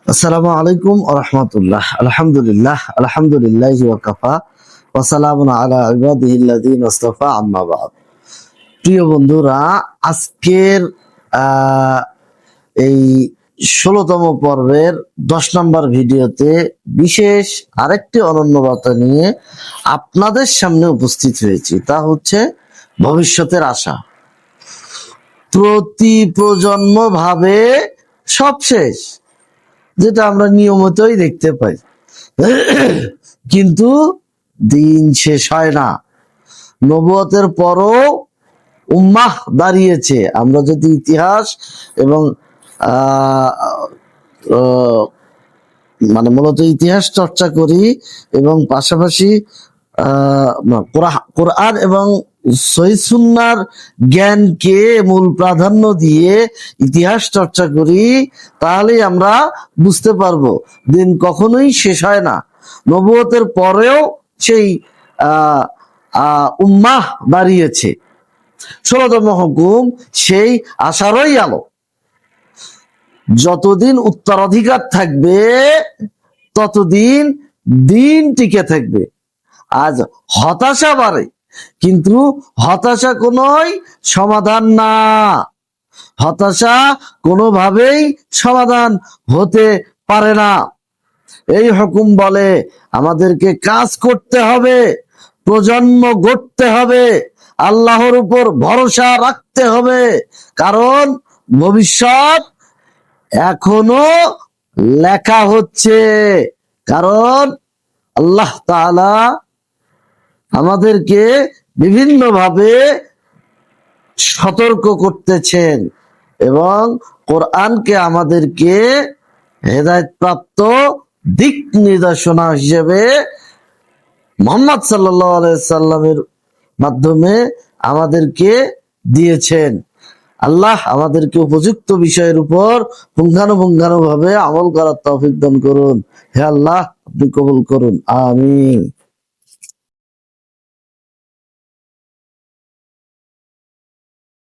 আসসালামু আলাইকুম ওয়া রাহমাতুল্লাহ। আলহামদুলিল্লাহ আলহামদুলিল্লাহি ওয়া কাফা ওয়া সালামুন আলা ইবাদিহিল্লাযিনা ইসতাফা, আম্মা বা'দ। প্রিয় বন্ধুরা, আজকের এই 16তম পর্বের 10 নম্বর ভিডিওতে বিশেষ আরেকটি অনন্য বার্তা নিয়ে আপনাদের সামনে উপস্থিত হয়েছি। তা হচ্ছে ভবিষ্যতের আশা। প্রতি প্রজন্ম ভাবে সব শেষ, যেটা আমরা নিয়মিতই দেখতে পাই, কিন্তু দিন শেষ হয় না। নবুয়তের পরও উম্মাহ দাঁড়িয়েছে। আমরা যদি ইতিহাস এবং মূলত ইতিহাস চর্চা করি এবং পাশাপাশি কোরআন এবং সহিহ সুন্নাহর জ্ঞানকে মূল প্রাধান্য দিয়ে ইতিহাস চর্চা করি, তাহলেই আমরা বুঝতে পারবো দিন কখনোই শেষ হয় না। নবুয়তের পরেও সেই উম্মাহ দাঁড়িয়েছে। 16তম হুকুম সেই আশারই আলো। যতদিন উত্তরাধিকার থাকবে ততদিন দিন টিকে থাকবে। আজ হতাশা বাড়ে, কিন্তু হতাশা কোনোই সমাধান না। হতাশা কোনোভাবেই সমাধান হতে পারে না। এই হুকুম বলে আমাদেরকে কাজ করতে হবে, প্রজন্ম গড়তে হবে, আল্লাহর উপর ভরসা রাখতে হবে, কারণ ভবিষ্যৎ এখনো লেখা হচ্ছে। কারণ আল্লাহ তাআলা আমাদেরকে বিভিন্নভাবে সতর্ক করতেছেন এবং কোরআনকে আমাদেরকে হেদায়েত প্রাপ্ত দিক নির্দেশনা হিসেবে মুহাম্মদ সাল্লাল্লাহু আলাইহি সাল্লামের মাধ্যমে আমাদেরকে দিয়েছেন। আল্লাহ আমাদেরকে উপযুক্ত বিষয়ের উপর পুঙ্খানুপুঙ্খানুভাবে আমল করার তৌফিক দান করুন। হে আল্লাহ, আপনি কবুল করুন, আমিন।